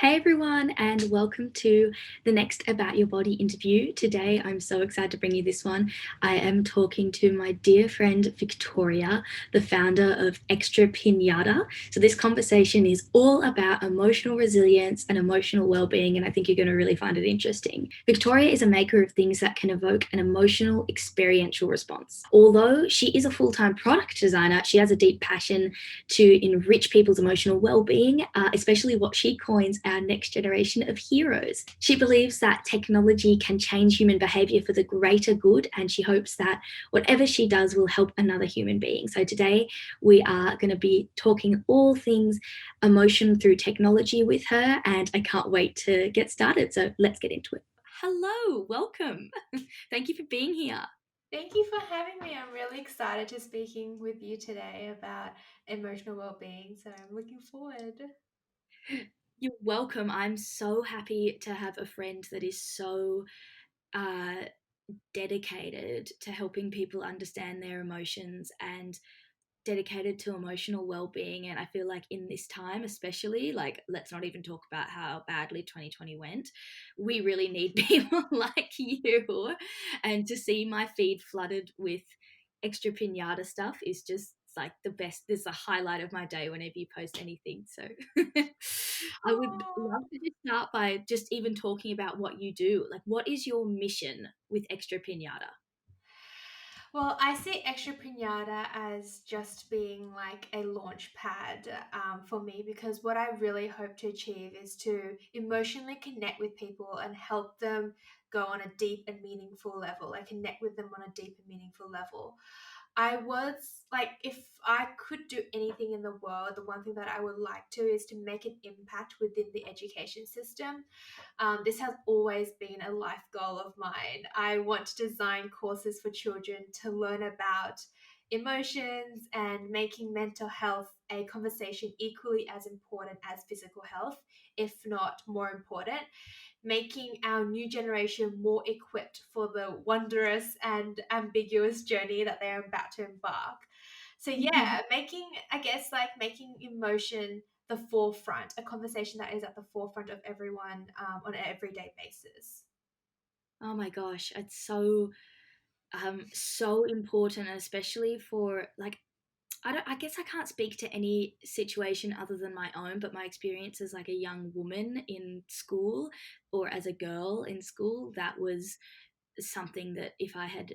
Hey everyone, and welcome to the next About Your Body interview. Today, I'm so excited to bring you this one. I am talking to my dear friend Victoria, the founder of Extra Piñata. So, this conversation is all about emotional resilience and emotional well-being, and I think you're going to really find it interesting. Victoria is a maker of things that can evoke an emotional, experiential response. Although she is a full-time product designer, she has a deep passion to enrich people's emotional well-being, especially what she coins our next generation of heroes. She believes that technology can change human behavior for the greater good, and she hopes that whatever she does will help another human being. So today we are going to be talking all things emotion through technology with her, and I can't wait to get started. So let's get into it. Hello, welcome. Thank you for being here. Thank you for having me. I'm really excited to speaking with you today about emotional well-being. So I'm looking forward. You're welcome. I'm so happy to have a friend that is so uh, dedicated to helping people understand their emotions and dedicated to emotional well-being. And I feel like in this time, especially, like, let's not even talk about how badly 2020 went. We really need people like you. And to see my feed flooded with extra pinata stuff is just like the best. This is a highlight of my day whenever you post anything. So I would Oh, love to just start by just even talking about what you do. Like, what is your mission with extra pinata? well, I see Extra Piñata as just being like a launch pad for me because what I really hope to achieve is to emotionally connect with people and help them go on a deep and meaningful level. I connect with them on a deep and meaningful level. I was like, if I could do anything in the world, the one thing that I would like to is to make an impact within the education system. This has always been a life goal of mine. I want to design courses for children to learn about emotions and making mental health a conversation equally as important as physical health, if not more important, making our new generation more equipped for the wondrous and ambiguous journey that they're about to embark. So yeah, I guess like making emotion the forefront, a conversation that is at the forefront of everyone on an everyday basis. Oh my gosh, it's so important, and especially for like I guess I can't speak to any situation other than my own, but my experience as like a young woman in school or as a girl in school, that was something that if I had,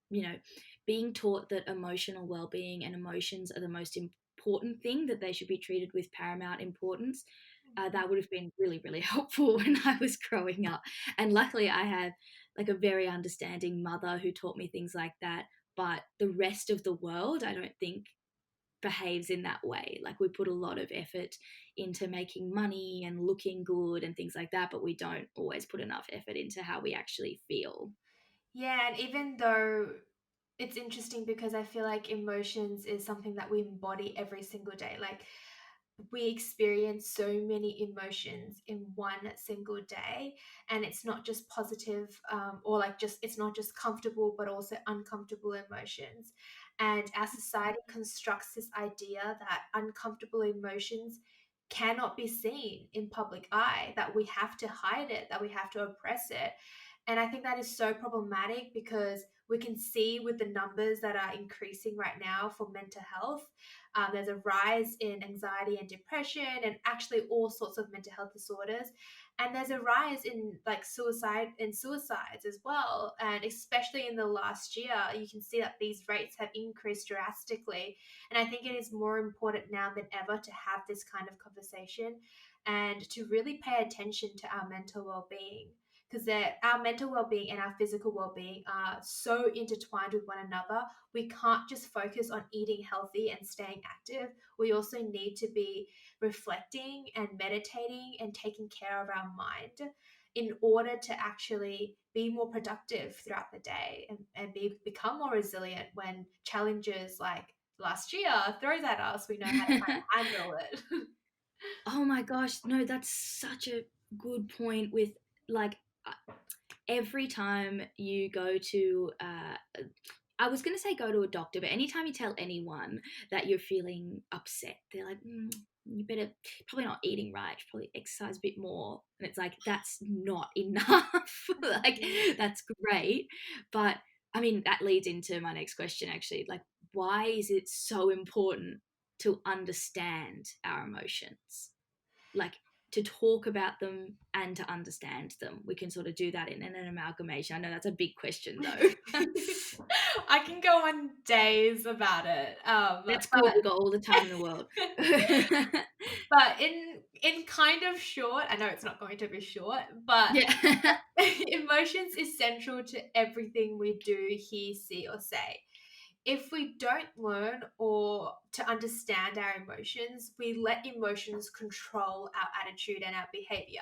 you know, being taught that emotional well-being and emotions are the most important thing, that they should be treated with paramount importance, that would have been really, really helpful when I was growing up. And luckily, I had like a very understanding mother who taught me things like that. But the rest of the world, I don't think behaves in that way. Like, we put a lot of effort into making money and looking good and things like that, but we don't always put enough effort into how we actually feel. Yeah, and even though it's interesting because I feel like emotions is something that we embody every single day. Like we experience so many emotions in one single day, and it's not just positive or like just it's not just comfortable but also uncomfortable emotions. And our society constructs this idea that uncomfortable emotions cannot be seen in public eye, that we have to hide it, that we have to oppress it. And I think that is so problematic because we can see with the numbers that are increasing right now for mental health. There's a rise in anxiety and depression, and actually all sorts of mental health disorders. And there's a rise in like suicide and suicides as well. And especially in the last year, you can see that these rates have increased drastically. And I think it is more important now than ever to have this kind of conversation and to really pay attention to our mental well-being because our mental well-being and our physical well-being are so intertwined with one another. We can't just focus on eating healthy and staying active. We also need to be reflecting and meditating and taking care of our mind in order to actually be more productive throughout the day and become more resilient when challenges like last year throws at us. We know how to kind of handle it. Oh my gosh, no, that's such a good point with like every time you go to I was going to say go to a doctor, but anytime you tell anyone that you're feeling upset, they're like, you better probably not eating right, probably exercise a bit more. And it's like, that's not enough. Like, Mhm. that's great. But I mean, that leads into my next question actually. Like, why is it so important to understand our emotions? Like, to talk about them and to understand them. We can sort of do that in an amalgamation. I know that's a big question though. I can go on days about it, That's good. We've got all the time in the world. but in kind of short, I know it's not going to be short, but Yeah. emotions is central to everything we do, hear, see, or say. If we don't learn or to understand our emotions, we let emotions control our attitude and our behavior.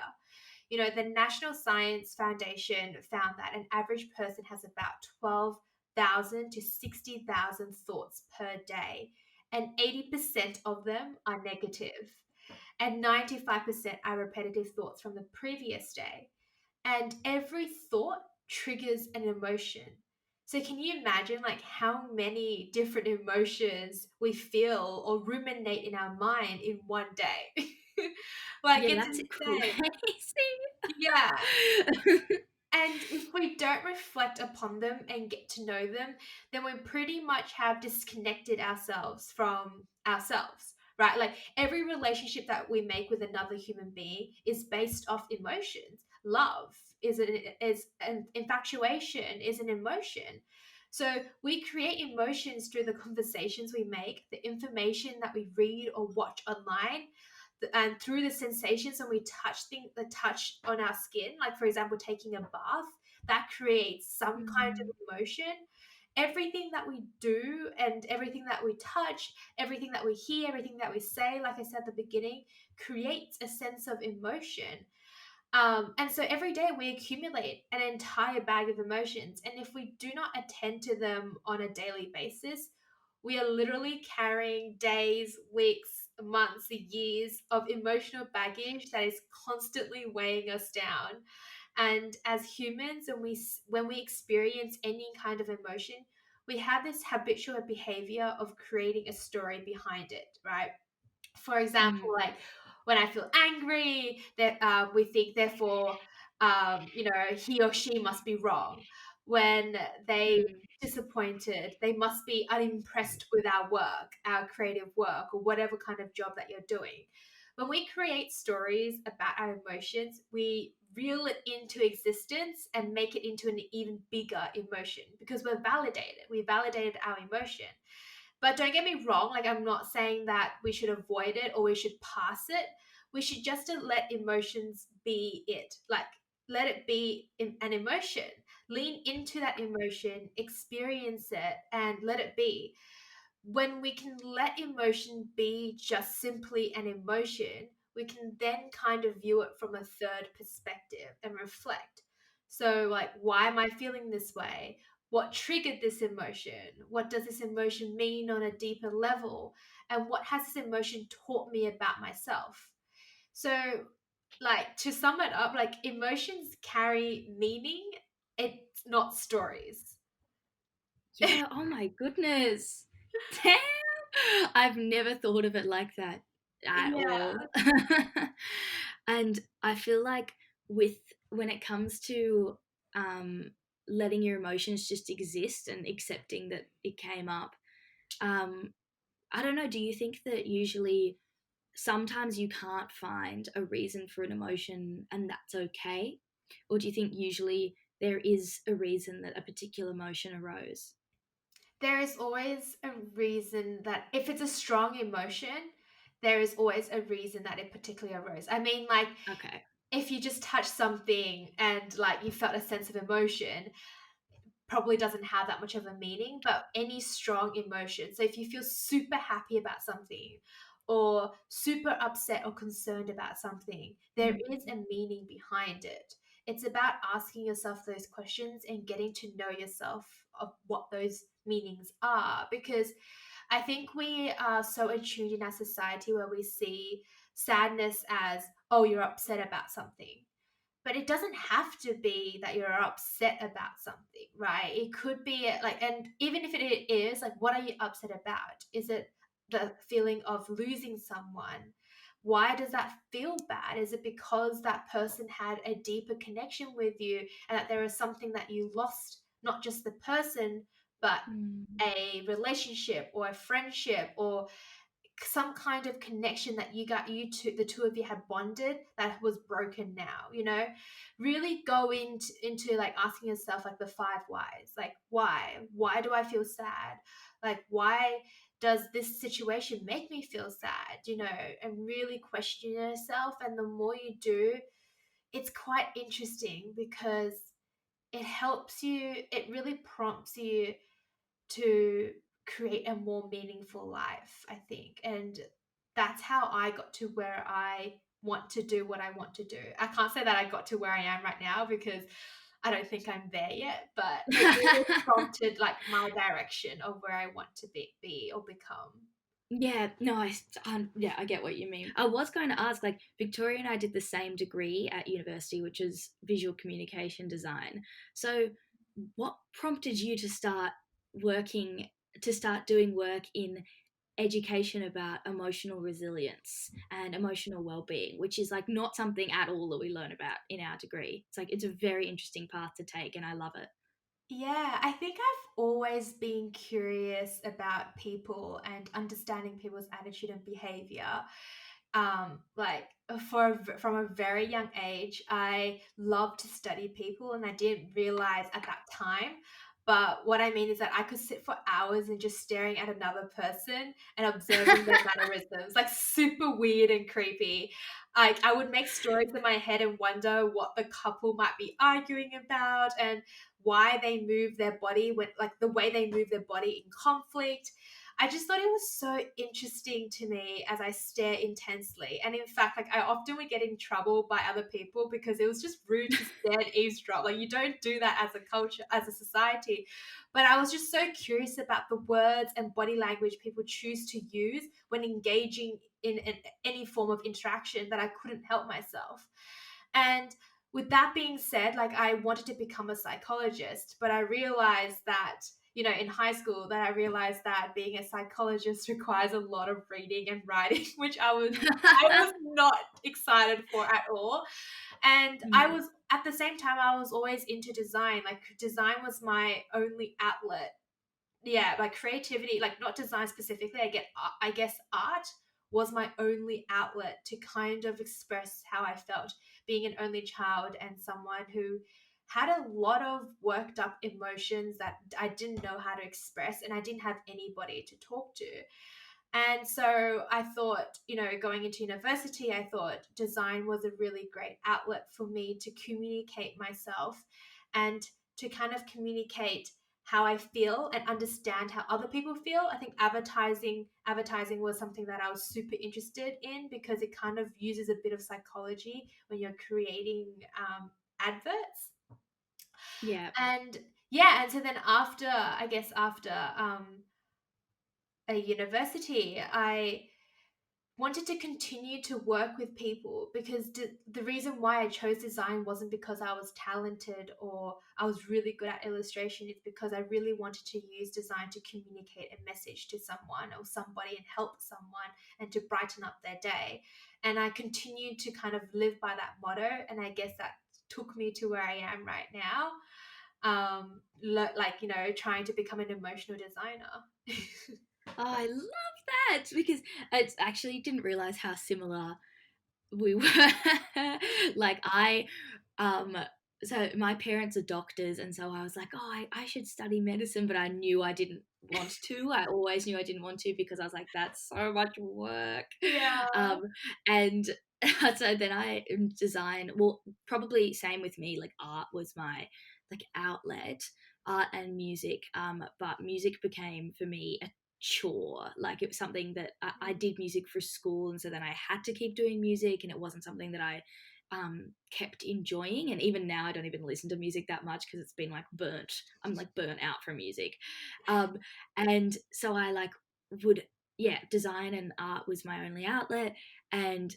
You know, the National Science Foundation found that an average person has about 12,000 to 60,000 thoughts per day, and 80% of them are negative, and 95% are repetitive thoughts from the previous day. And every thought triggers an emotion. So can you imagine like how many different emotions we feel or ruminate in our mind in one day? Like Yeah, it's that's insane. crazy. Yeah. And if we don't reflect upon them and get to know them, then we pretty much have disconnected ourselves from ourselves, right? Like every relationship that we make with another human being is based off emotions. Love is an infatuation is an emotion. So we create emotions through the conversations we make, the information that we read or watch online, and through the sensations when we touch the touch on our skin, like for example taking a bath, that creates some kind Mm, of emotion. Everything that we do and everything that we touch, everything that we hear, everything that we say, like I said at the beginning, creates a sense of emotion. And so every day we accumulate an entire bag of emotions. And if we do not attend to them on a daily basis, we are literally carrying days, weeks, months, years of emotional baggage that is constantly weighing us down. And as humans, when we experience any kind of emotion, we have this habitual behavior of creating a story behind it, right? For example, mm, like when I feel angry, that we think therefore, he or she must be wrong. When they mm, disappointed, they must be unimpressed with our work, our creative work, or whatever kind of job that you're doing. When we create stories about our emotions, we reel it into existence and make it into an even bigger emotion because we're validated. We validated our emotion. But don't get me wrong, like I'm not saying that we should avoid it or we should pass it. We should just let emotions be it. Like let it be an emotion. Lean into that emotion, experience it, and let it be. When we can let emotion be just simply an emotion, we can then kind of view it from a third perspective and reflect. So, like, why am I feeling this way? What triggered this emotion? What does this emotion mean on a deeper level? And what has this emotion taught me about myself? So, like, to sum it up, like, emotions carry meaning, it's not stories. yeah, oh my goodness. Damn! I've never thought of it like that at Yeah. all. And I feel like with when it comes to, um, letting your emotions just exist and accepting that it came up, um, I don't know, do you think that usually sometimes you can't find a reason for an emotion and that's okay? Or do you think usually there is a reason that a particular emotion arose? There is always a reason that if it's a strong emotion, there is always a reason that it particularly arose. I mean, like Okay. if you just touch something and like you felt a sense of emotion, probably doesn't have that much of a meaning, but any strong emotion. So if you feel super happy about something or super upset or concerned about something, there is Mm. a meaning behind it. It's about asking yourself those questions and getting to know yourself of what those meanings are because I think we are so attuned in our society where we see sadness as, oh, you're upset about something, but it doesn't have to be that you're upset about something, right? It could be like, and even if it is, like, what are you upset about? Is it the feeling of losing someone? why does that feel bad? Is it because that person had a deeper connection with you and that there is something that you lost, not just the person, but Mm. a relationship or a friendship or some kind of connection that you two, the two of you had bonded, that was broken now, really go into like asking yourself like the five whys, like why do I feel sad, like why does this situation make me feel sad, and really question yourself. And the more you do, it's quite interesting because it really prompts you to create a more meaningful life, I think. And that's how I got to where I want to do what I want to do. I can't say that I got to where I am right now because I don't think I'm there yet, but it really prompted like my direction of where I want to be or become. Yeah, no, yeah, I get what you mean. I was going to ask, like, Victoria and I did the same degree at university, which is visual communication design. So, what prompted you to working, start doing work in education about emotional resilience and emotional well-being, which is like not something at all that we learn about in our degree? It's like it's a very interesting path to take, and I love it. Yeah, I think I've always been curious about people and understanding people's attitude and behavior. Like from a very young age, I loved to study people, and I didn't realize at that time. But what I mean is that I could sit for hours and just staring at another person and observing their mannerisms, like super weird and creepy. Like I would make stories in my head and wonder what the couple might be arguing about and why they move their body when, like, the way they move their body in conflict. I just thought it was so interesting to me as I stare intensely. And in fact, like I often would get in trouble by other people because it was just rude to stare and eavesdrop. Like you don't do that as a culture, as a society. But I was just so curious about the words and body language people choose to use when engaging in any form of interaction that I couldn't help myself. And with that being said, like I wanted to become a psychologist, but I realized that, in high school, that I realized that being a psychologist requires a lot of reading and writing, which I was not excited for at all. And I Mm. was at the same time I was always into design. Like design was my only outlet. Yeah, like creativity, like not design specifically, I guess art was my only outlet to kind of express how I felt, being an only child and someone who had a lot of worked up emotions that I didn't know how to express, and I didn't have anybody to talk to. And so I thought, going into university, I thought design was a really great outlet for me to communicate myself and to kind of communicate how I feel and understand how other people feel. I think advertising was something that I was super interested in because it kind of uses a bit of psychology when you're creating adverts. Yeah. And yeah, and so then after a university, I wanted to continue to work with people because the reason why I chose design wasn't because I was talented or I was really good at illustration. It's because I really wanted to use design to communicate a message to someone or somebody and help someone and to brighten up their day. And I continued to kind of live by that motto. And I guess that took me to where I am right now. Like, trying to become an emotional designer. Oh, I love that because I actually didn't realize how similar we were. Like um so my parents are doctors, and so I was like, oh, I should study medicine, but I knew I didn't want to. I always knew I didn't want to because I was like, that's so much work. Yeah. um and so then I design, well, probably same with me, like art was my like outlet, art and music, but music became for me a chore. Like it was something that I did music for school, and so then I had to keep doing music, and it wasn't something that I kept enjoying. And even now I don't even listen to music that much because it's been like I'm like burnt out from music. um, and so I like would, yeah, design and art was my only outlet. And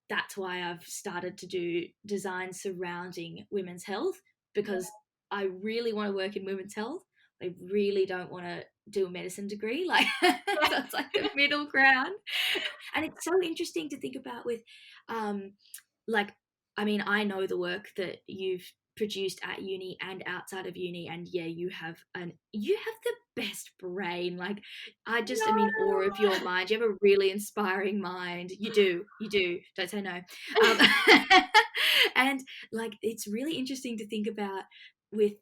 that's why I've started to do design surrounding women's health, Yeah. because I really want to work in women's health. I really don't want to do a medicine degree, like so it's like the middle ground. And it's so interesting to think about with, um, like, I mean, I know the work that you've produced at uni and outside of uni, and yeah, you have the best brain. Like, I just am in awe of your No. mind. You have a really inspiring mind. You do. Don't say no. Um, and like, it's really interesting to think about with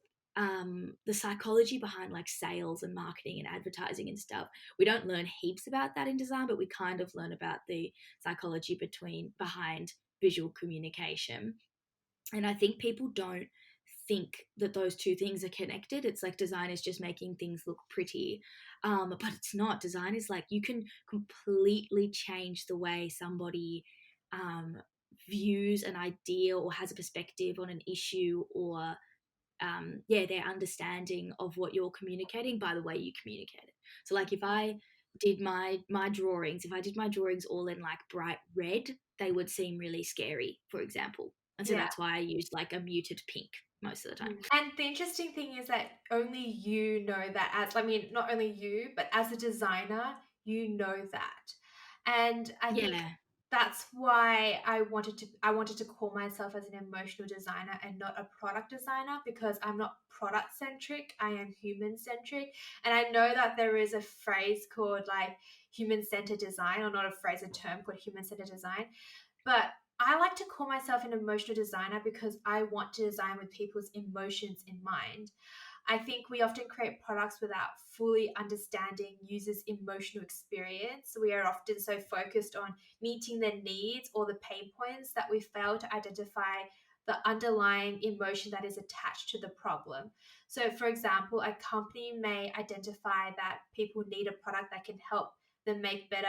the psychology behind like sales and marketing and advertising and stuff. We don't learn heaps about that in design, but we kind of learn about the psychology behind visual communication. And I think people don't think that those two things are connected. It's like design is just making things look pretty, but it's not. Design is like you can completely change the way somebody um, views an idea or has a perspective on an issue, or yeah, their understanding of what you're communicating by the way you communicate it. So like if I did my drawings, if I did my drawings all in like bright red, they would seem really scary, for example. And so Yeah. that's why I used like a muted pink most of the time. And the interesting thing is that only you know that as I mean, not only you, but as a designer, you know that. And I think Yeah. that's why I wanted to call myself as an emotional designer and not a product designer, because I'm not product centric, I am human centric. And I know that there is a phrase called like human centered design, or not a phrase, a term called human centered design. But I like to call myself an emotional designer because I want to design with people's emotions in mind. I think we often create products without fully understanding users' emotional experience. We are often so focused on meeting their needs or the pain points that we fail to identify the underlying emotion that is attached to the problem. So, for example, a company may identify that people need a product that can help them make better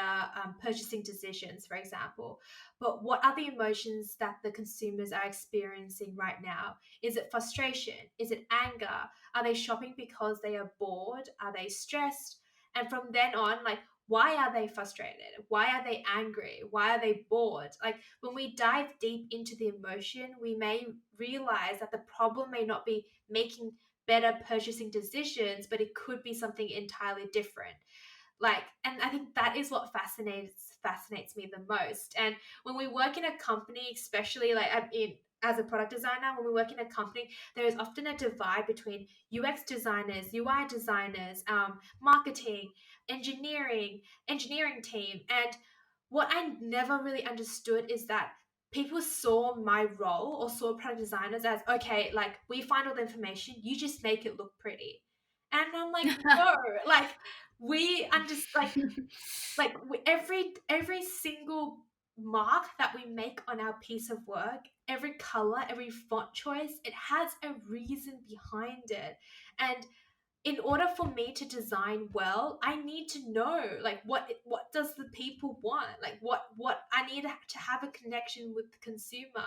purchasing decisions, for example. But what are the emotions that the consumers are experiencing right now? Is it frustration? Is it anger? Are they shopping because they are bored? Are they stressed? And from then on, like, why are they frustrated? Why are they angry? Why are they bored? Like, when we dive deep into the emotion, we may realize that the problem may not be making better purchasing decisions, but it could be something entirely different. Like, and I think that is what fascinates me the most. And when we work in a company, especially like I mean, as a product designer, when we work in a company, there is often a divide between UX designers, UI designers, marketing, engineering team. And what I never really understood is that people saw my role or saw product designers as, okay, like we find all the information, you just make it look pretty. And I'm like, no, like we understand, every single mark that we make on our piece of work, every color, every font choice, it has a reason behind it. And in order for me to design well, I need to know like what does the people want? Like what I need to have a connection with the consumer,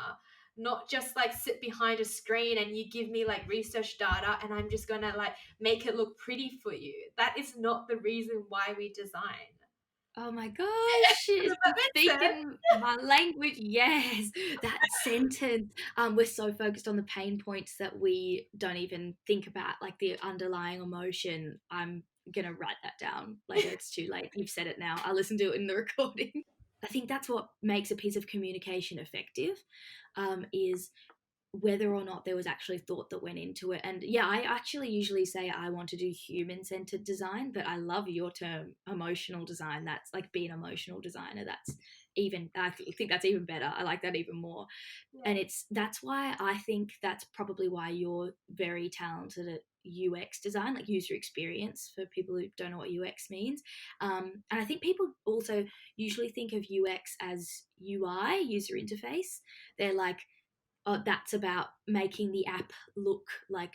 not just like sit behind a screen and you give me like research data and I'm just gonna like make it look pretty for you. That is not the reason why we design. Oh my gosh, Does it's that make sense? speaking my language. Yes, that sentence. We're so focused on the pain points that we don't even think about, like the underlying emotion. I'm gonna write that down later. It's too late. You've said it now. I'll listen to it in the recording. I think that's what makes a piece of communication effective, is whether or not there was actually thought that went into it. And yeah, I actually usually say I want to do human centered design, but I love your term emotional design. That's like be an emotional designer. I think that's even better. I like that even more. And Yeah. that's why I think that's probably why you're very talented at UX design, like user experience, for people who don't know what UX means. And I think people also usually think of UX as UI, user interface. They're like, oh, that's about making the app look like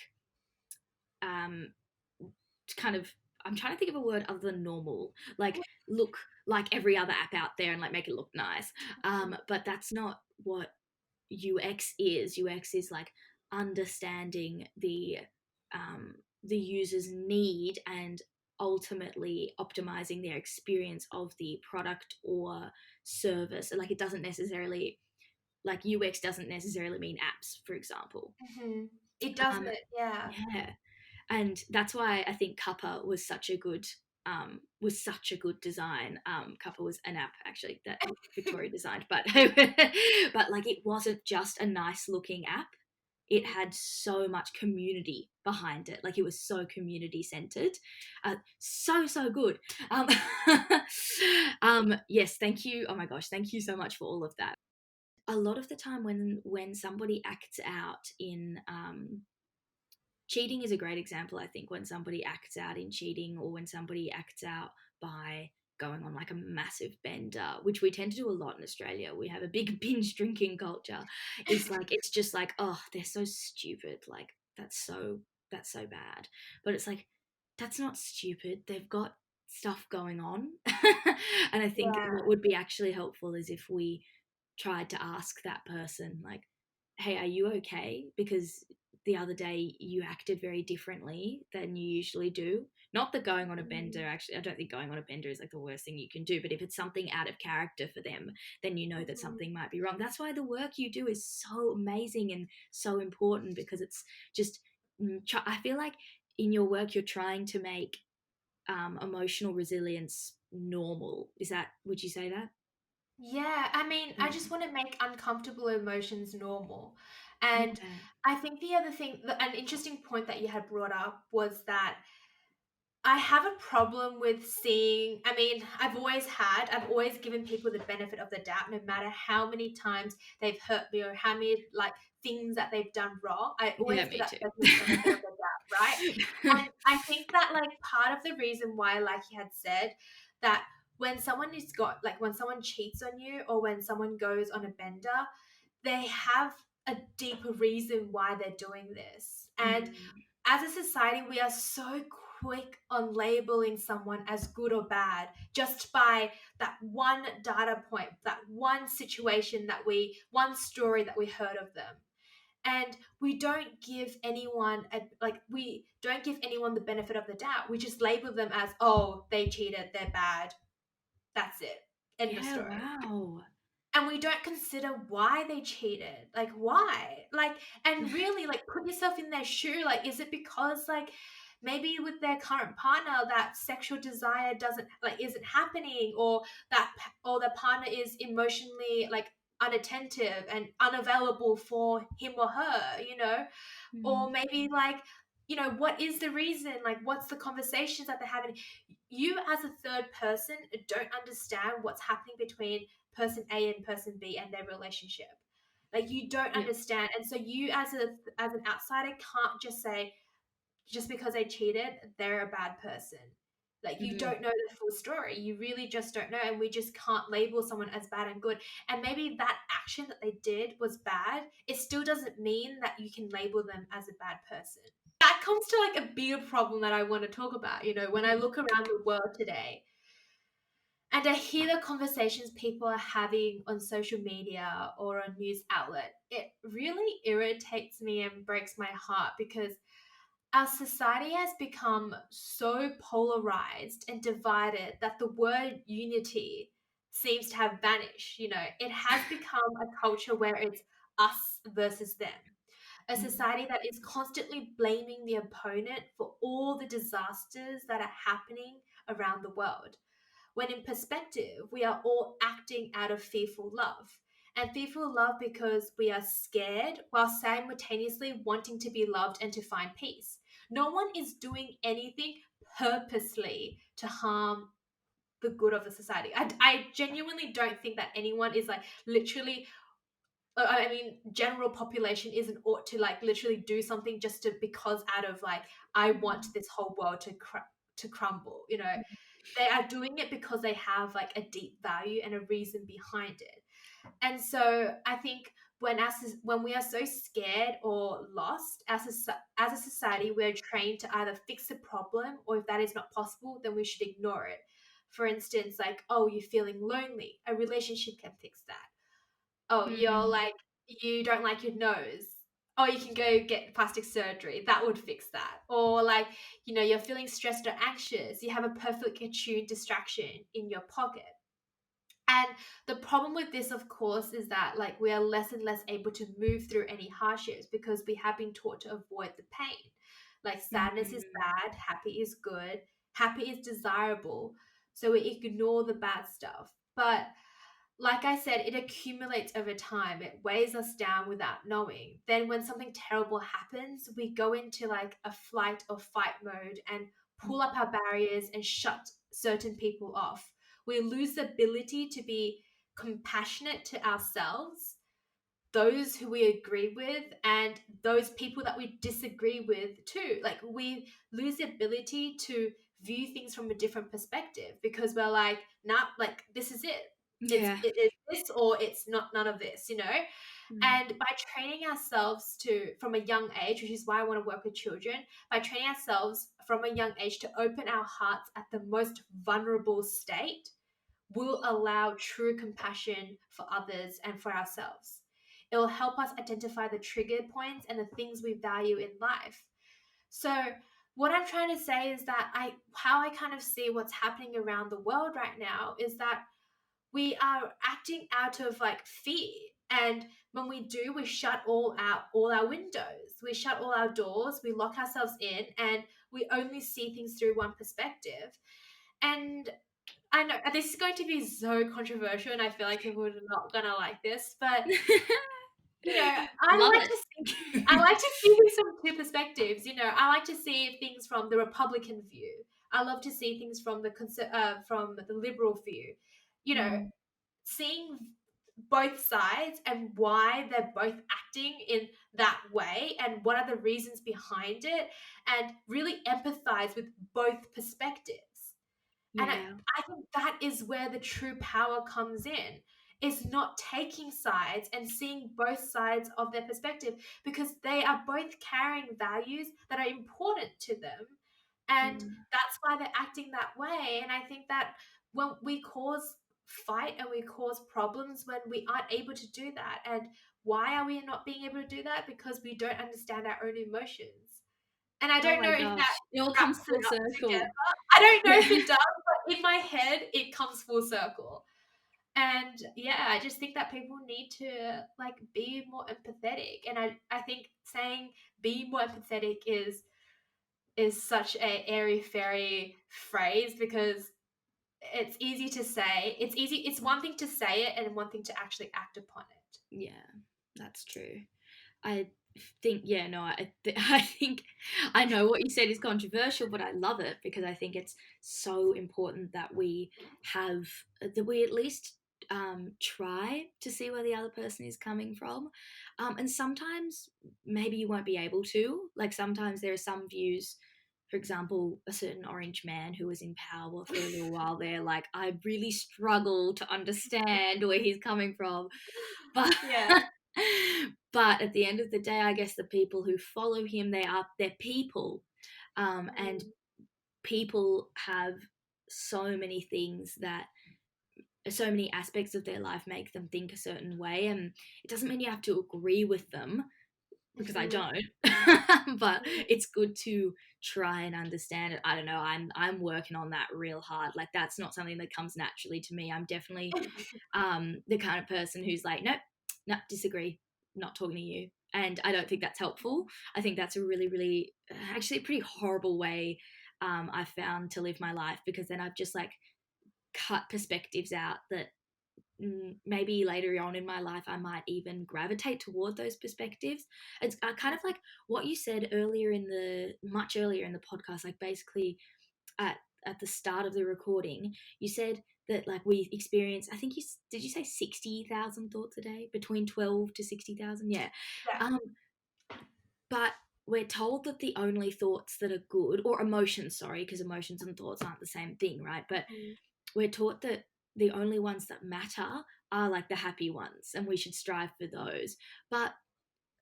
um, kind of. I'm trying to think of a word other than normal, like look like every other app out there and like make it look nice. But that's not what UX is. UX is like understanding the user's need and ultimately optimizing their experience of the product or service. Like it doesn't necessarily, like UX doesn't necessarily mean apps, for example. Mhm. It Um, doesn't, yeah. yeah. And that's why I think Kappa was such a good design. Kappa was an app actually that Victoria designed, but but like it wasn't just a nice looking app. It Mm. had so much community behind it. Like it was so community centered, so good. Um, yes, thank you. Oh my gosh, thank you so much for all of that. A lot of the time, when somebody acts out in cheating is a great example, I think, when somebody acts out in cheating or when somebody acts out by going on like a massive bender, which we tend to do a lot in Australia. We have a big binge drinking culture. Is like it's just like, oh, they're so stupid. Like that's so bad. But it's like that's not stupid. They've got stuff going on. And I think what Yeah. would be actually helpful is if we tried to ask that person like, hey, are you okay? Because the other day you acted very differently than you usually do. Not that going on a bender, Mm. actually, I don't think going on a bender is like the worst thing you can do, but if it's something out of character for them, then you know that Mhm. something might be wrong. That's why the work you do is so amazing and so important, because it's just, I feel like in your work, you're trying to make emotional resilience normal. Would you say that? Yeah, I mean, I just Mm. want to make uncomfortable emotions normal. And Yeah. I think the other thing, an interesting point that you had brought up was that I have a problem with seeing, I mean, I've always given people the benefit of the doubt, no matter how many times they've hurt me or how many like things that they've done wrong. I Yeah, always give me that too. person the benefit of the doubt, right? And I think that like part of the reason why, like you had said, that when someone cheats on you or when someone goes on a bender, they have a deeper reason why they're doing this. And Mm, as a society, we are so quick on labeling someone as good or bad just by that one data point, that one situation one story that we heard of them. And we don't give anyone we don't give anyone the benefit of the doubt. We just label them as, oh, they cheated, they're bad. That's it. End of yeah, story. wow. And we don't consider why they cheated. Like, why? Like, and really, like, put yourself in their shoe. Like, is it because, like, maybe with their current partner, that sexual desire isn't happening, or or the partner is emotionally, like, unattentive and unavailable for him or her, or Mm, maybe like, what is the reason, like what's the conversations that they're having. You as a third person don't understand what's happening between person A and person B and their relationship. Like, you don't yeah. understand, and so you as an outsider can't just say, just because they cheated, they're a bad person. Like, you Mm, don't know the full story. You really just don't know. And we just can't label someone as bad and good. And maybe that action that they did was bad. It still doesn't mean that you can label them as a bad person. That comes to like a bigger problem that I want to talk about. When I mm, look around the world today and I hear the conversations people are having on social media or a news outlet, it really irritates me and breaks my heart, because our society has become so polarized and divided that the word unity seems to have vanished. It has become a culture where it's us versus them. A mm, society that is constantly blaming the opponent for all the disasters that are happening around the world, when in perspective, we are all acting out of fearful love. And fearful love because we are scared while simultaneously wanting to be loved and to find peace. No one is doing anything purposely to harm the good of the society. I genuinely don't think that anyone is like literally, I mean, general population isn't ought to like literally do something just to, because out of like, I want mm, this whole world to crumble. They are doing it because they have like a deep value and a reason behind it. And so I think when we are so scared or lost as a society, we're trained to either fix the problem, or if that is not possible, then we should ignore it. For instance, like, oh, you're feeling lonely, a relationship can fix that. Oh, mm, you don't like your nose. Oh, you can go get plastic surgery. That would fix that. Or like, you're feeling stressed or anxious. You have a perfectly tuned distraction in your pocket. And the problem with this, of course, is that like we are less and less able to move through any hardships because we have been taught to avoid the pain. Like sadness is Mm, bad, happy is good, happy is desirable. So we ignore the bad stuff. But like I said, it accumulates over time. It weighs us down without knowing. Then, when something terrible happens, we go into like a flight or fight mode and pull up our barriers and shut certain people off. We lose the ability to be compassionate to ourselves, those who we agree with, and those people that we disagree with too. Like, we lose the ability to view things from a different perspective because we're like, nah, like this is it. yeah. It is this or it's not none of this, you know? Mm, And by training ourselves to from a young age, which is why I want to work with children, by training ourselves from a young age to open our hearts at the most vulnerable state, will allow true compassion for others and for ourselves. It will help us identify the trigger points and the things we value in life. So, what I'm trying to say is that how I kind of see what's happening around the world right now is that we are acting out of like fear. And when we do, we shut all our windows, we shut all our doors, we lock ourselves in, and we only see things through one perspective. And I know this is going to be so controversial, and I feel like people are not gonna like this, but you know, love it. I like to see things from two perspectives. You know, I like to see things from the Republican view. I love to see things from from the liberal view. You know, Mm, seeing both sides and why they're both acting in that way and what are the reasons behind it, and really empathize with both perspectives. And yeah. I think that is where the true power comes in, is not taking sides and seeing both sides of their perspective, because they are both carrying values that are important to them. And Mm. that's why they're acting that way. And I think that when we cause fight and we cause problems when we aren't able to do that. And why are we not being able to do that? Because we don't understand our own emotions. And I Oh don't my know if that gosh, it all comes wraps it full up together. circle. I don't know Yeah. if it does, but in my head, it comes full circle. And yeah, I just think that people need to like be more empathetic. And I think saying be more empathetic is such a airy fairy phrase, because it's easy to say. It's one thing to say it and one thing to actually act upon it. Yeah, that's true. I think, yeah, no, I think I know what you said is controversial, but I love it because I think it's so important that we have that we at least try to see where the other person is coming from, and sometimes maybe you won't be able to. Like sometimes there are some views. For example, a certain orange man who was in power for a little while there, like I really struggle to understand where he's coming from, but Yeah. but at the end of the day, I guess the people who follow him, they're people, and Mm, people have so many things that so many aspects of their life make them think a certain way, and it doesn't mean you have to agree with them because I mhm, don't. But mm. it's good to try and understand it. I don't know. I'm working on that real hard. Like that's not something that comes naturally to me. I'm definitely the kind of person who's like, nope, no, disagree, not talking to you. And I don't think that's helpful. I think that's a really, really, actually, a pretty horrible way I've found to live my life because then I've just like cut perspectives out that maybe later on in my life I might even gravitate toward those perspectives. It's kind of like what you said earlier much earlier in the podcast, like basically at at the start of the recording, you said that like we experience. I think did you say 60,000 thoughts a day, between 12 to 60,000? Yeah, Yeah. um, but we're told that the only thoughts that are good, or emotions, sorry, because emotions and thoughts aren't the same thing, right? But Mhm. we're taught that the only ones that matter are like the happy ones, and we should strive for those. But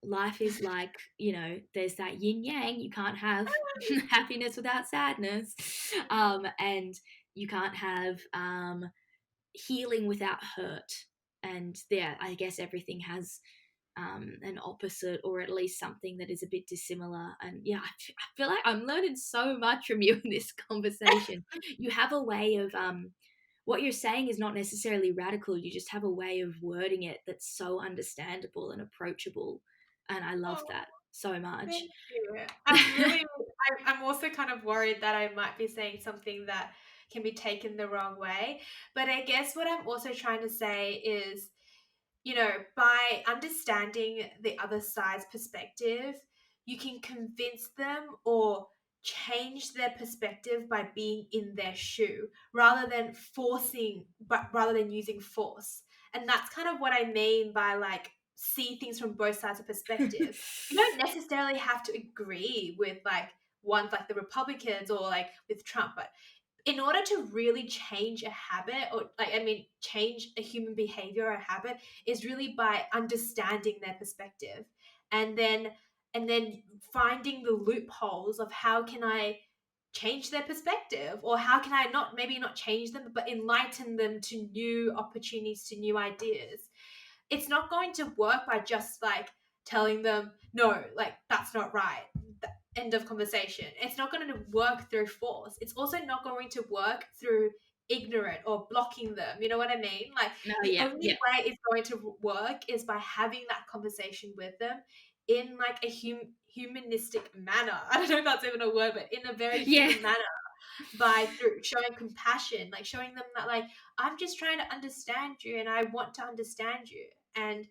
life is like, there's that yin yang. You can't have happiness without sadness, and you can't have healing without hurt. And yeah, I guess everything has an opposite, or at least something that is a bit dissimilar. And yeah, I feel like I'm learning so much from you in this conversation. You have a way of what you're saying is not necessarily radical. You just have a way of wording it that's so understandable and approachable, and I love Oh, that so much. thank you. I'm really I'm also kind of worried that I might be saying something that can be taken the wrong way. But I guess what I'm also trying to say is, by understanding the other side's perspective, you can convince them or change their perspective by being in their shoe rather than forcing, but rather than using force. And that's kind of what I mean by like see things from both sides of perspective. You don't necessarily have to agree with like ones like the Republicans or like with Trump, but in order to really change a habit or like change a human behavior or a habit is really by understanding their perspective and then finding the loopholes of how can I change their perspective or how can I not maybe not change them but enlighten them to new opportunities, to new ideas. It's not going to work by just like telling them no, like that's not right, end of conversation. It's not going to work through force. It's also not going to work through ignorant or blocking them. You know what I mean? Like No, the yeah, only yeah, way it's going to work is by having that conversation with them in like a humanistic manner. I don't know if that's even a word, but in a very yeah, human manner, by through showing compassion, like showing them that like I'm just trying to understand you and I want to understand you. And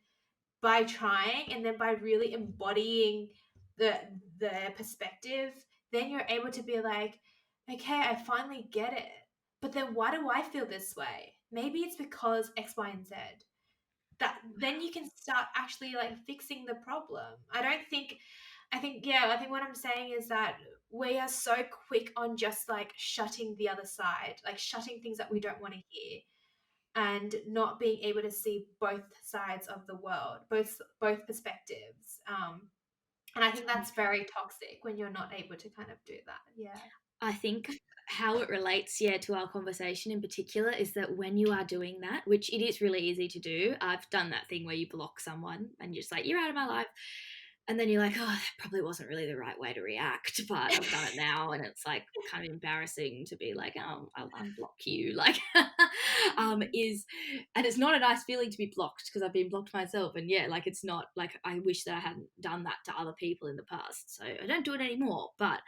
by trying and then by really embodying the the perspective, then you're able to be like, okay, I finally get it. But then why do I feel this way? Maybe it's because X, Y, and Z. That then you can start actually like fixing the problem. I think what I'm saying is that we are so quick on just like shutting the other side, like shutting things that we don't want to hear and not being able to see both sides of the world, both perspectives. And I think that's very toxic when you're not able to kind of do that. Yeah. I think how it relates, yeah, to our conversation in particular is that when you are doing that, which it is really easy to do, I've done that thing where you block someone and you're just like, you're out of my life. And then you're like, oh, that probably wasn't really the right way to react, but I've done it now. And it's like kind of embarrassing to be like, oh, I'll unblock you. Like, and it's not a nice feeling to be blocked because I've been blocked myself. And yeah, like, it's not like I wish that I hadn't done that to other people in the past. So I don't do it anymore. But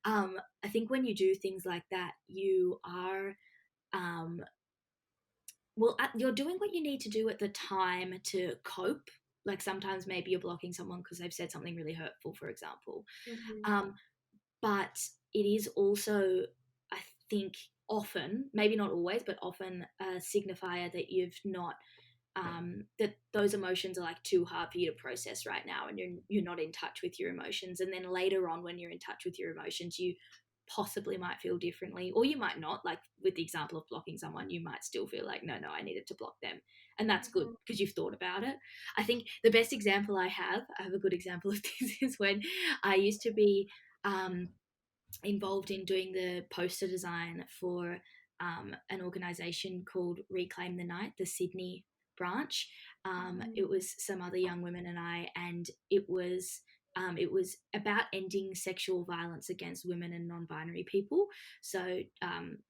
I think when you do things like that, you are, um, you're doing what you need to do at the time to cope. Like sometimes maybe you're blocking someone because they've said something really hurtful, for example. Mm-hmm. Um, but it is also, I think, often, maybe not always, but often a signifier that you've not that those emotions are like too hard for you to process right now, and you're not in touch with your emotions. And then later on, when you're in touch with your emotions, you possibly might feel differently, or you might not. Like with the example of blocking someone, you might still feel like, no, I needed to block them, and that's good Mm-hmm. because you've thought about it. I think the best example I have a good example of this is when I used to be um, involved in doing the poster design for an organization called Reclaim the Night, the Sydney branch. It was some other young women and I, and it was about ending sexual violence against women and non-binary people. So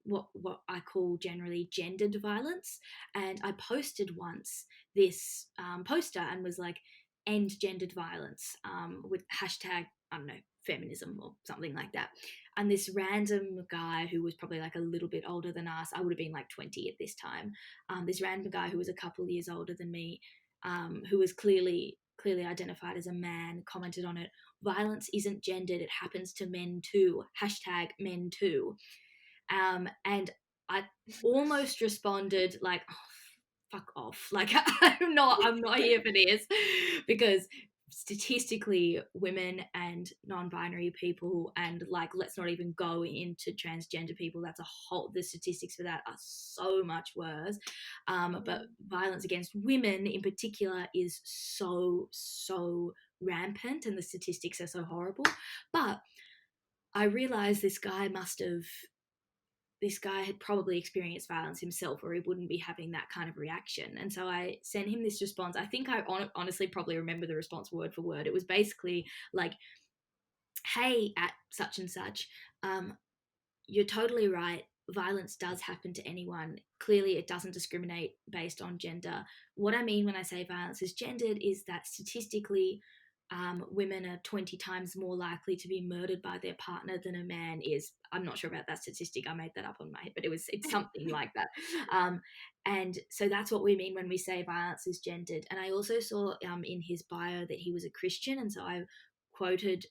what I call generally gendered violence. And I posted once this poster and was like, "End gendered violence" with hashtag, I don't know, feminism or something like that. And this random guy who was probably like a little bit older than us, I would have been like 20 at this time. This random guy who was a couple of years older than me, who was clearly identified as a man, commented on it. "Violence isn't gendered; it happens to men too. Hashtag men too." And I almost responded like, oh, fuck off. Like, I'm not here for this, because statistically women and non-binary people, and like, let's not even go into transgender people, that's a whole, the statistics for that are so much worse. But violence against women in particular is so rampant, and the statistics are so horrible. But I realized this guy had probably experienced violence himself, or he wouldn't be having that kind of reaction. And so I sent him this response. I think I honestly probably remember the response word for word. It was basically like, "Hey, at such and such, you're totally right. Violence does happen to anyone. Clearly, it doesn't discriminate based on gender. What I mean when I say violence is gendered is that statistically, women are 20 times more likely to be murdered by their partner than a man is. I'm not sure about that statistic. I made that up on my head, but it's something like that. Um, and so that's what we mean when we say violence is gendered. And I also saw in his bio that he was a Christian, and so I quoted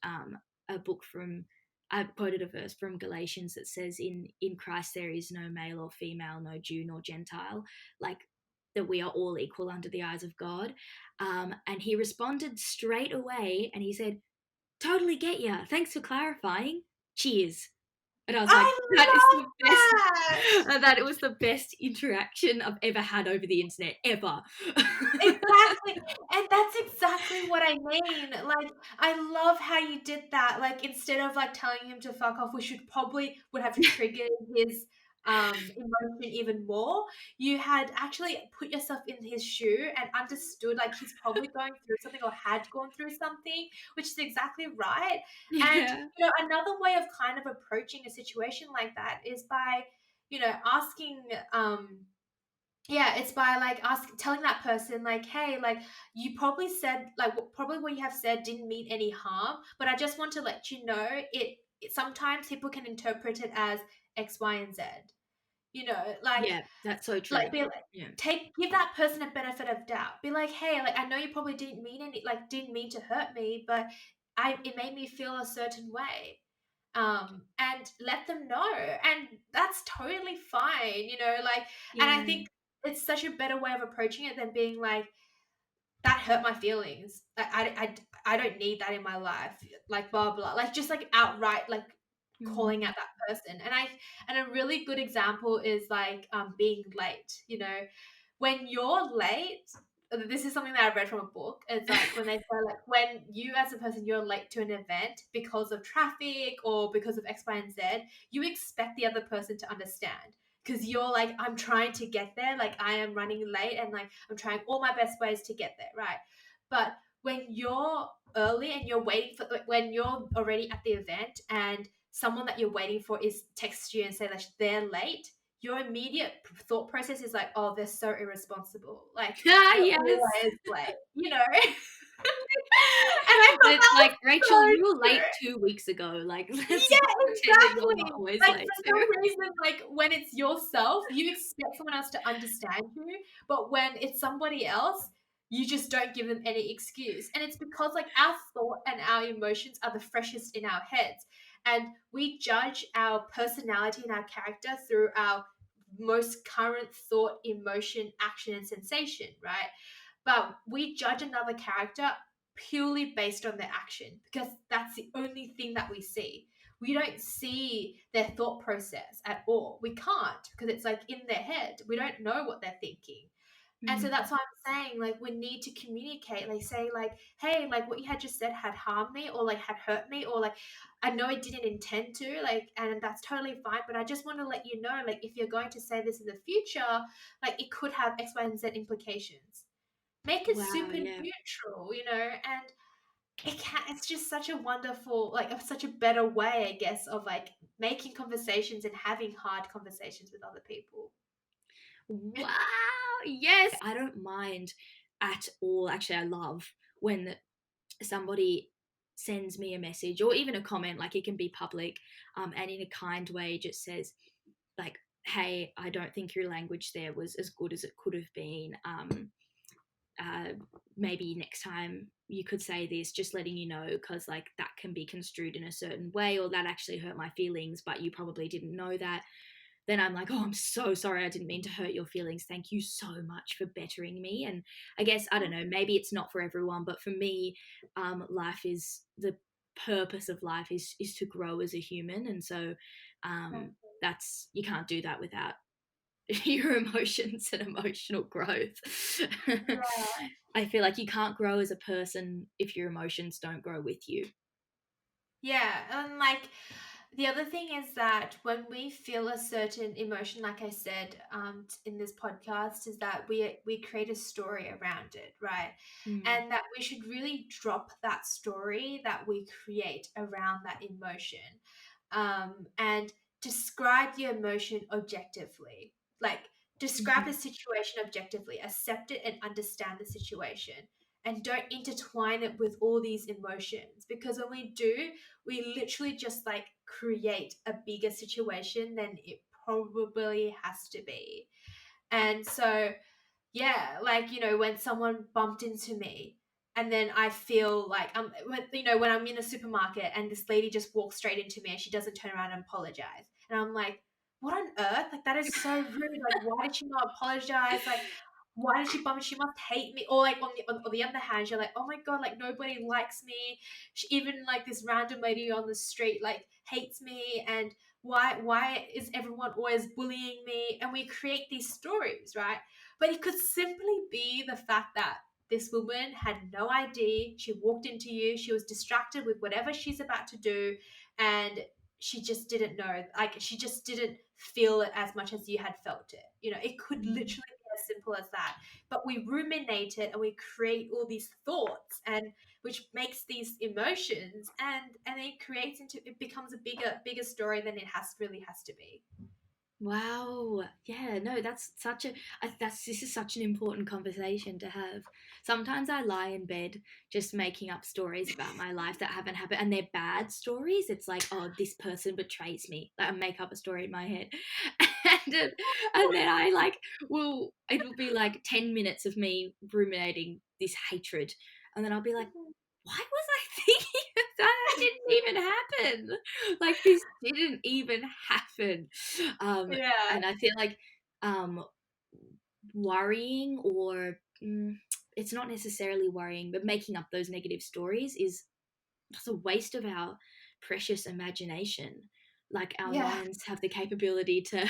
a book from. I quoted a verse from Galatians that says, In Christ there is no male or female, no Jew nor Gentile," like that we are all equal under the eyes of God. And he responded straight away and he said, "Totally get ya. Thanks for clarifying. Cheers." And I was like, I that is love the best. that. That it was the best interaction I've ever had over the internet, ever. Exactly, and that's exactly what I mean, like, I love how you did that, like, instead of, like, telling him to fuck off, which would have triggered his, emotion even more, you had actually put yourself in his shoe and understood, like, he's probably going through something or had gone through something, which is exactly right, and, Yeah. another way of kind of approaching a situation like that is by, asking, yeah, it's by, like, telling that person, like, "Hey, like, you probably said like, probably what you have said didn't mean any harm, but I just want to let you know it sometimes people can interpret it as X, Y, and Z." You know, Yeah, that's so true. like, be like Yeah. give that person a benefit of doubt. Be like, "Hey, like, I know you probably didn't mean to hurt me, but it made me feel a certain way." And let them know, and that's totally fine, and I Yeah. think it's such a better way of approaching it than being like, "That hurt my feelings. I don't need that in my life," like, blah, blah, like, just, like, outright, like, calling Mm. out that person, and a really good example is, like, being late, when you're late, this is something that I read from a book. It's like when they say, like, when you as a person, you're late to an event because of traffic or because of X, Y, and Z, you expect the other person to understand because you're like, I'm trying to get there, like I am running late and like I'm trying all my best ways to get there, right? But when you're early and you're waiting for, like, when you're already at the event and someone that you're waiting for is text you and say that they're late, your immediate thought process is like, "Oh, they're so irresponsible. Like, Ah, they're yes. always late," And I thought It's that was like, "Rachel, so you were late true. 2 weeks ago." Like, let's Yeah, pretend that you're not exactly. always Like, late for too. some reason, like, when it's yourself, you expect someone else to understand you, but when it's somebody else, you just don't give them any excuse, and it's because, like, our thought and our emotions are the freshest in our heads, and we judge our personality and our character through our most current thought, emotion, action, and sensation, right? But we judge another character purely based on their action because that's the only thing that we see. We don't see their thought process at all. We can't because it's like in their head. We don't know what they're thinking. And so Mm. that's why I'm saying, like, we need to communicate. Like, say, like, hey, like, what you had just said had harmed me or, like, had hurt me or, like, I know I didn't intend to, like, and that's totally fine. But I just want to let you know, like, if you're going to say this in the future, like, it could have X, Y, and Z implications. Make it Wow, super yeah. neutral, and it's just such a wonderful, like, such a better way, I guess, of, like, making conversations and having hard conversations with other people. Wow, yes! I don't mind at all. Actually, I love when somebody sends me a message or even a comment, like it can be public, and in a kind way just says, like, "Hey, I don't think your language there was as good as it could have been. Uh, Maybe next time you could say this, just letting you know, because like that can be construed in a certain way, or that actually hurt my feelings, but you probably didn't know that." Then I'm like, "Oh, I'm so sorry. I didn't mean to hurt your feelings. Thank you so much for bettering me." And I guess, I don't know, maybe it's not for everyone, but for me, life is the purpose of life is to grow as a human. And so that's, you can't do that without your emotions and emotional growth. Yeah. I feel like you can't grow as a person if your emotions don't grow with you. Yeah, and, like, the other thing is that when we feel a certain emotion, like I said, in this podcast, is that we create a story around it, right? Mm. And that we should really drop that story that we create around that emotion, and describe the emotion objectively. Like, describe the Mhm. situation objectively, accept it and understand the situation, and don't intertwine it with all these emotions, because when we do, we literally just like create a bigger situation than it probably has to be. And so, yeah, like, when someone bumped into me and then I feel like when I'm in a supermarket and this lady just walks straight into me and she doesn't turn around and apologize. And I'm like, what on earth? Like, that is so rude. Like, why did she not apologize? Like, why did she bump? She must hate me. Or like on the other hand, you're like, oh my god, like nobody likes me. Even like this random lady on the street like hates me, and why is everyone always bullying me? And we create these stories, right? But it could simply be the fact that this woman had no idea. She walked into you, she was distracted with whatever she's about to do, and she just didn't know. Like, she just didn't feel it as much as you had felt it. It could Mm. literally be as simple as that. But we ruminate it and we create all these thoughts, and which makes these emotions, and it becomes a bigger story than it has to be. Wow. Yeah, no, this is such an important conversation to have. Sometimes I lie in bed just making up stories about my life that haven't happened, and they're bad stories. It's like, oh, this person betrays me. Like, I make up a story in my head. And then I like it'll be like 10 minutes of me ruminating this hatred. And then I'll be like, why was I thinking of that? That didn't even happen. Like, this didn't even happen. Yeah. And I feel like um, worrying or it's not necessarily worrying, but making up those negative stories is just a waste of our precious imagination. Like, our Yeah. minds have the capability to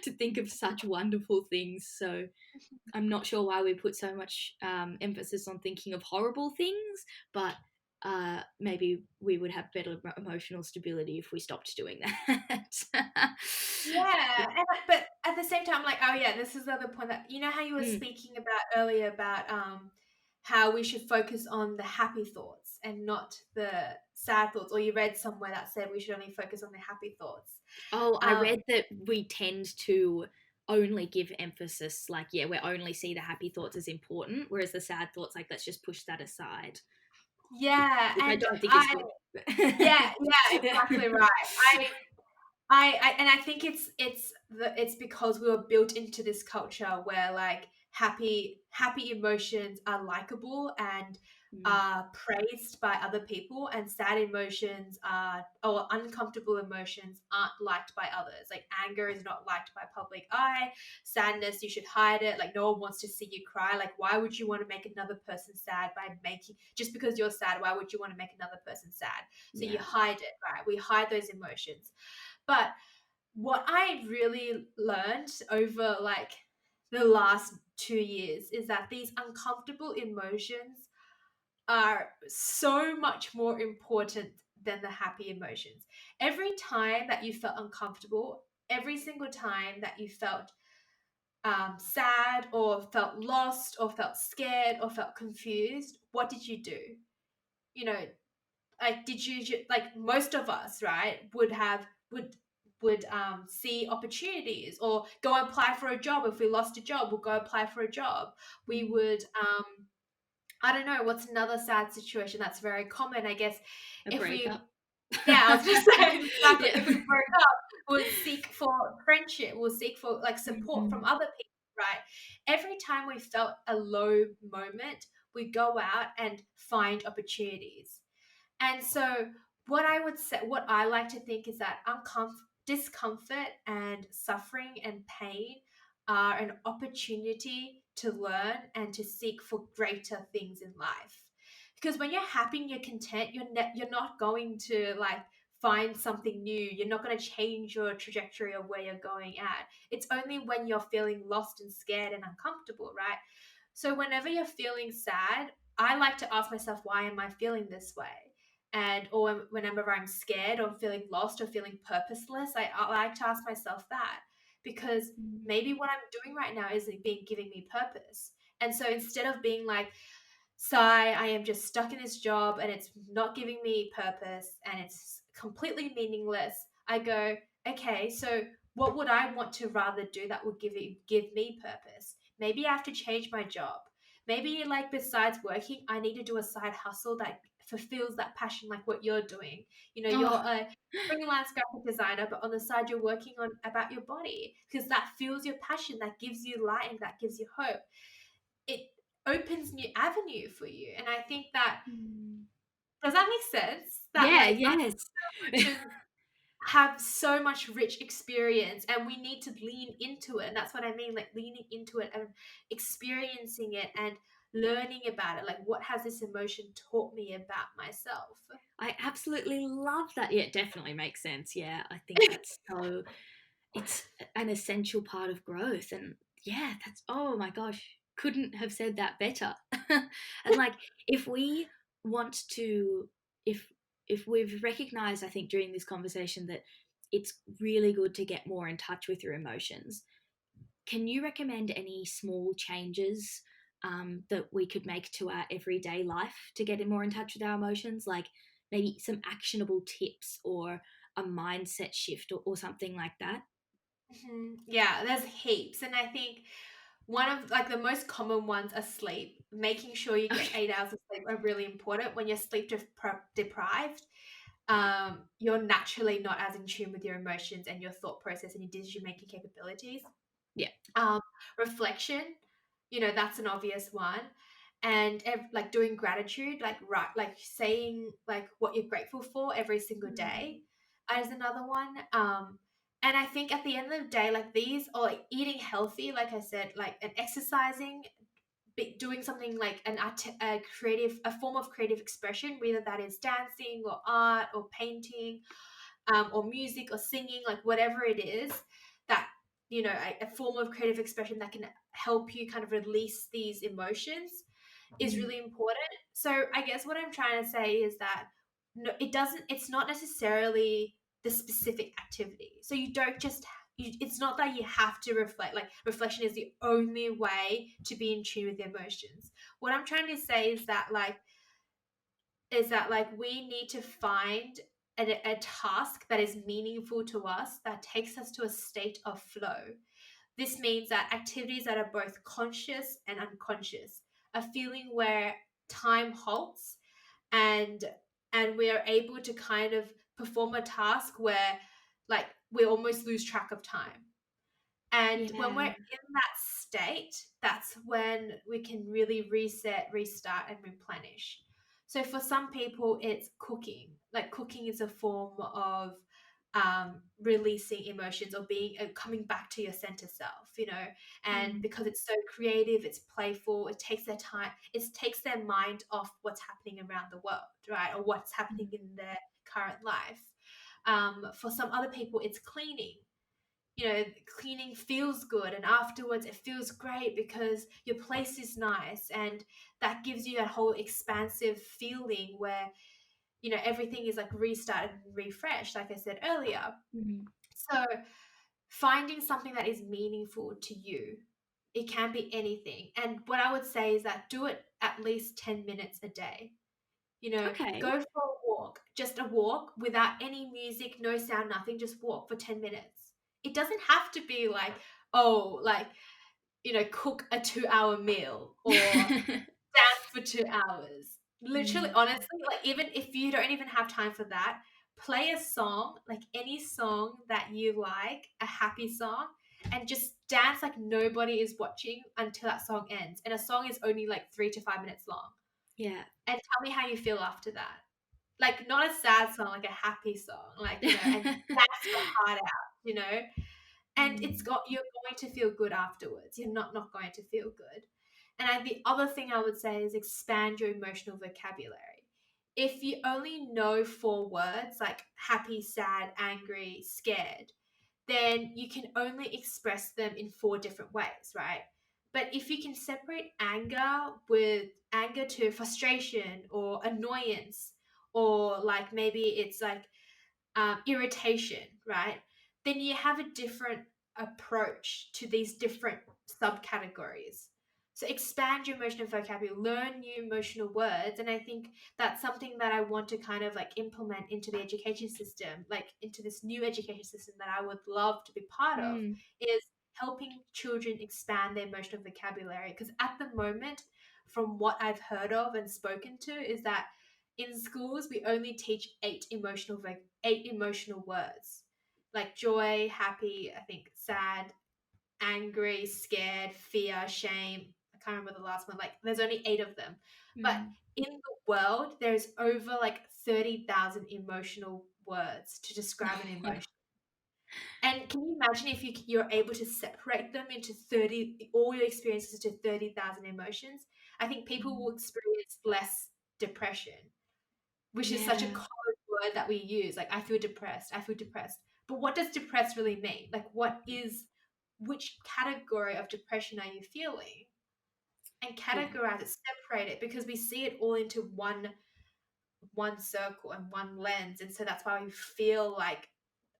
to think of such wonderful things. So I'm not sure why we put so much emphasis on thinking of horrible things, but maybe we would have better emotional stability if we stopped doing that. Yeah, but at the same time, like, oh yeah, this is the other point, that how you were Mm. speaking about earlier about how we should focus on the happy thoughts and not the sad thoughts, or you read somewhere that said we should only focus on the happy thoughts. Oh, I Um, read that we tend to only give emphasis, like, yeah, we only see the happy thoughts as important, whereas the sad thoughts, like, let's just push that aside, yeah, which I and don't think is good. yeah, exactly right. I and I think it's because we were built into this culture where like happy emotions are likable and Mm, are praised by other people, and sad emotions are, or uncomfortable emotions aren't liked by others. Like, anger is not liked by public eye. Sadness, you should hide it. Like, no one wants to see you cry. Like, why would you want to make another person sad by making, just because you're sad, why would you want to make another person sad? So you yeah. hide it, right? We hide those emotions. But what I really learned over like the last 2 years is that these uncomfortable emotions are so much more important than the happy emotions. Every time that you felt uncomfortable, every single time that you felt sad or felt lost or felt scared or felt confused, what did you do? You know, like, did you, like, most of us, right, would see opportunities or go apply for a job. If we lost a job, we'll go apply for a job. We Mm, would I don't know, what's another sad situation that's very common, I guess. a If we breakup. Yeah, I was gonna say, exactly, Yeah. if we broke up, we'll seek for friendship, we'll seek for like support from Mhm. other people, right? Every time we felt a low moment, we go out and find opportunities. And so, what I like to think is that discomfort and suffering and pain are an opportunity to learn and to seek for greater things in life. Because when you're happy and you're content, you're not going to like find something new. You're not going to change your trajectory of where you're going at. It's only when you're feeling lost and scared and uncomfortable, right? So whenever you're feeling sad, I like to ask myself, why am I feeling this way? And or whenever I'm scared or feeling lost or feeling purposeless, I like to ask myself that, because Mm, maybe what I'm doing right now isn't being giving me purpose. And so instead of being like, Sigh, I am just stuck in this job and it's not giving me purpose and it's completely meaningless, I go, okay, so what would I want to rather do that would give me purpose? Maybe I have to change my job. maybe like besides working, I need to do a side hustle that fulfills that passion, like what you're doing. You know, you're Oh, a freelance graphic designer, but on the side you're working on about your body because that fuels your passion, that gives you light and that gives you hope. It opens new avenue for you. And I think that, mm. does that make sense? That Yeah, like us yes. emotions have so much rich experience and we need to lean into it. And that's what I mean, like leaning into it and experiencing it and learning about it. Like, what has this emotion taught me about myself? I absolutely love that. Yeah, it definitely makes sense. Yeah, I think that's so it's an essential part of growth. And yeah, that's, oh my gosh, couldn't have said that better. And like, if we want to, if we've recognized, I think during this conversation, that it's really good to get more in touch with your emotions, can you recommend any small changes that we could make to our everyday life to get more in touch with our emotions? Like maybe some actionable tips or a mindset shift, or something like that? Yeah, there's heaps. And I think one of like the most common ones are sleep. Making sure you get Okay. 8 hours of sleep are really important. When you're deprived, you're naturally not as in tune with your emotions and your thought process and your decision making capabilities. Yeah. Um, Reflection, that's an obvious one. And like doing gratitude, like right, like saying like what you're grateful for every single Mm, day is another one. And I think at the end of the day, like these, or like eating healthy, like I said, like and exercising, doing something like a form of creative expression, whether that is dancing or art or painting, or music or singing, like whatever it is, that a form of creative expression that can help you kind of release these emotions is mm. really important. So I guess what I'm trying to say is that no, it's not necessarily the specific activity. So you don't just it's not that you have to reflect, like reflection is the only way to be in tune with emotions. What I'm trying to say is that like we need to find a task that is meaningful to us, that takes us to a state of flow. This means that activities that are both conscious and unconscious, a feeling where time halts, and we are able to kind of perform a task where like we almost lose track of time. And when we're Yeah. in that state, that's when we can really reset, restart, and replenish. So for some people, it's cooking. Like cooking is a form of releasing emotions or being coming back to your center self, and Mm, because it's so creative, it's playful, it takes their time, it takes their mind off what's happening around the world, right? Or what's happening mm. in their current life. For some other people, it's cleaning. Cleaning feels good, and afterwards it feels great because your place is nice, and that gives you that whole expansive feeling where everything is like restarted and refreshed, like I said earlier. Mhm. So finding something that is meaningful to you, it can be anything, and what I would say is that do it at least 10 minutes a day. Okay. Go for a walk, just a walk without any music, no sound, nothing, just walk for 10 minutes. It doesn't have to be like, oh, like, cook a 2-hour meal or dance for 2 hours. Literally, Mm, honestly, like, even if you don't even have time for that, play a song, like any song that you like, a happy song, and just dance like nobody is watching until that song ends. And a song is only like 3 to 5 minutes long. yeah. And tell me how you feel after that. Like, not a sad song, like a happy song, like, and dance your heart out, and Mm, you're going to feel good afterwards. You're not going to feel good. And the other thing I would say is expand your emotional vocabulary. If you only know 4 words like happy, sad, angry, scared, then you can only express them in 4 different ways, right? But if you can separate anger to frustration or annoyance, or like maybe it's like irritation, right? Then you have a different approach to these different subcategories. So expand your emotional vocabulary, learn new emotional words. And I think that's something that I want to kind of like implement into the education system, like into this new education system that I would love to be part of, mm, is helping children expand their emotional vocabulary. Because at the moment, from what I've heard of and spoken to, is that in schools we only teach eight emotional words, like joy, happy, I think sad, angry, scared, fear, shame. I can't remember the last one. Like, there's only eight of them. But Mm. in the world, there's over like 30,000 emotional words to describe an emotion. And can you imagine if you're able to separate them into 30, all your experiences to 30,000 emotions? I think people will experience less depression, which is such a Yeah, common word that we use. Like, I feel depressed, I feel depressed. But what does depressed really mean? Like, which category of depression are you feeling? And yeah. categorize it, separate it, because we see it all into one circle and one lens. And so that's why we feel like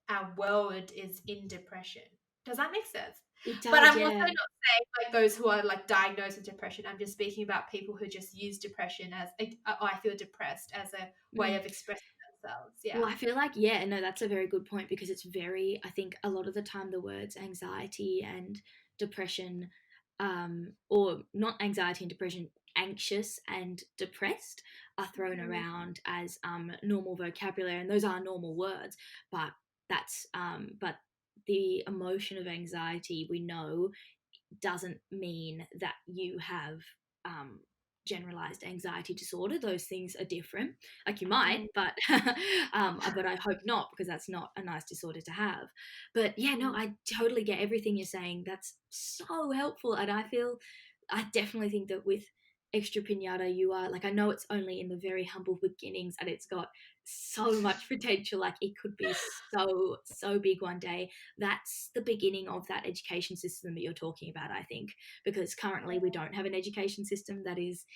our world is in depression. Does that make sense? It But does, I'm also yeah. not saying like those who are like diagnosed with depression. I'm just speaking about people who just use depression as oh, I feel depressed as a way Mm. of expressing themselves. Well, Yeah. I feel like, yeah, no, that's a very good point because it's very, I think a lot of the time the words anxiety and depression, or not anxiety and depression, anxious and depressed are thrown Mhm. around as normal vocabulary, and those are normal words, but but the emotion of anxiety we know doesn't mean that you have um, generalized anxiety disorder. Those things are different. Like you might, Mm, but I hope not because that's not a nice disorder to have. But yeah, no, mm, I totally get everything you're saying. That's so helpful, and I definitely think that with Extra Piñata, you are like I know it's only in the very humble beginnings, and it's got so much potential. Like it could be so big one day. That's the beginning of that education system that you're talking about, I think, because currently we don't have an education system that is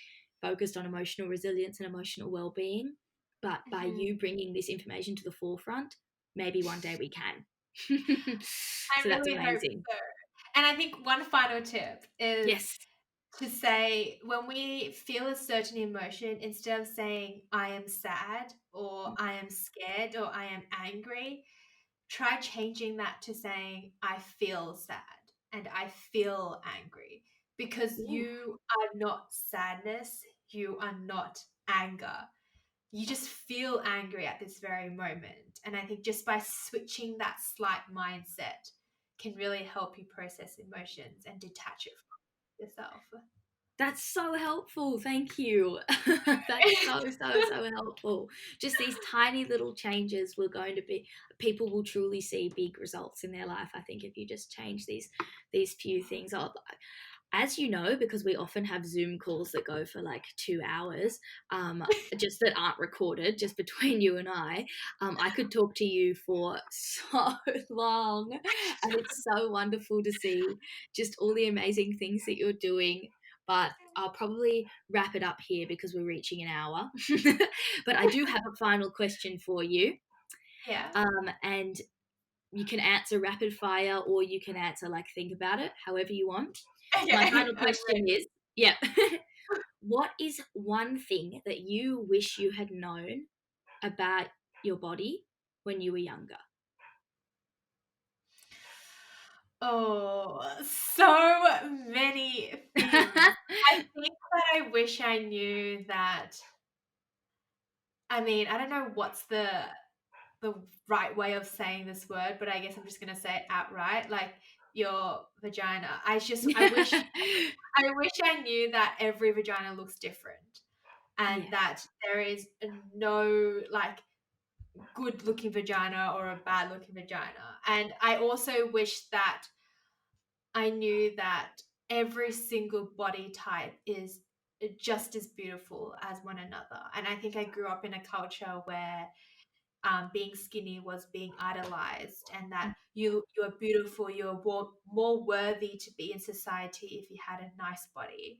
focused on emotional resilience and emotional well-being. But by mhm. you bringing this information to the forefront, maybe one day we can. I So that's really hope amazing. so. And I think one final tip is Yes. to say when we feel a certain emotion, instead of saying, I am sad or I am scared or I am angry, try changing that to saying, I feel sad and I feel angry, because Ooh, you are not sadness, you are not anger. You just feel angry at this very moment. And I think just by switching that slight mindset can really help you process emotions and detach it from yourself. that's so helpful. Thank you. That's so helpful. Just these tiny little changes will going to be people will truly see big results in their life. I think if you just change these few things up. As you know, because we often have Zoom calls that go for like 2 hours, just that aren't recorded, just between you and I could talk to you for so long. And it's so wonderful to see just all the amazing things that you're doing. But I'll probably wrap it up here because we're reaching an hour. But I do have a final question for you. Yeah. And you can answer rapid fire or you can answer like think about it, however you want. My Okay. final I'm question is, yeah, what is one thing that you wish you had known about your body when you were younger? Oh, so many things. I think that I wish I knew that. I mean, I don't know what's the right way of saying this word, but I guess I'm just gonna say it outright, like your vagina. I wish I knew that every vagina looks different and Yes. that there is no like good looking vagina or a bad looking vagina. And I also wish that I knew that every single body type is just as beautiful as one another. And I think I grew up in a culture where being skinny was being idolized, and that you're beautiful, you're more worthy to be in society if you had a nice body.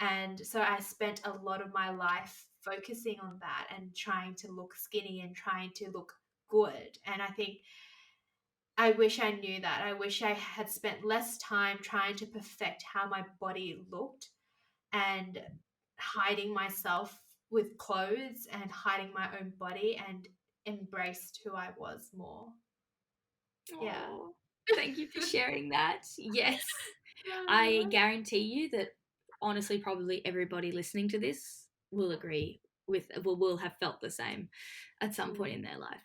And so I spent a lot of my life focusing on that and trying to look skinny and trying to look good. And I think I wish I knew that. I wish I had spent less time trying to perfect how my body looked and hiding myself with clothes and hiding my own body, and embraced who I was more. Yeah. Oh, thank you for sharing that. Yes. I guarantee you that honestly, probably everybody listening to this will agree with, will have felt the same at some point in their life.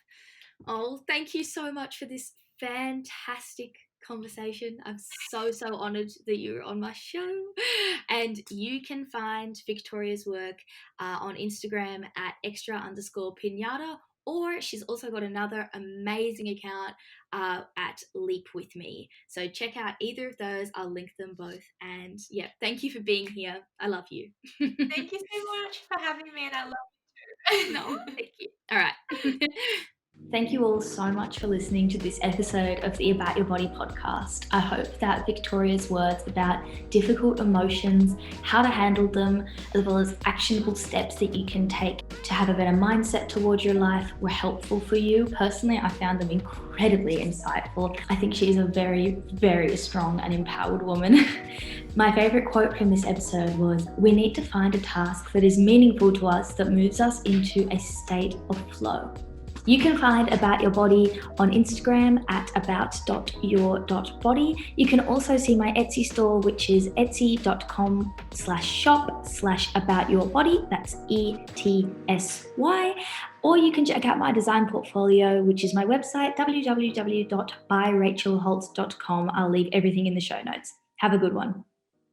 Oh, thank you so much for this fantastic conversation. I'm so honored that you're on my show. And you can find Victoria's work on Instagram at extra_piñata, or she's also got another amazing account at Leap With Me. So check out either of those. I'll link them both. And yeah, thank you for being here. I love you. Thank you so much for having me, and I love No, you too. thank you. All right. Thank you all so much for listening to this episode of the About Your Body podcast. I hope that Victoria's words about difficult emotions, how to handle them, as well as actionable steps that you can take to have a better mindset towards your life were helpful for you. Personally, I found them incredibly insightful. I think she's a very strong and empowered woman. My favourite quote from this episode was, "We need to find a task that is meaningful to us, that moves us into a state of flow." You can find About Your Body on Instagram at about.your.body. You can also see my Etsy store, which is etsy.com/shop/aboutyourbody. That's ETSY. Or you can check out my design portfolio, which is my website, www.byrachelholtz.com. I'll leave everything in the show notes. Have a good one.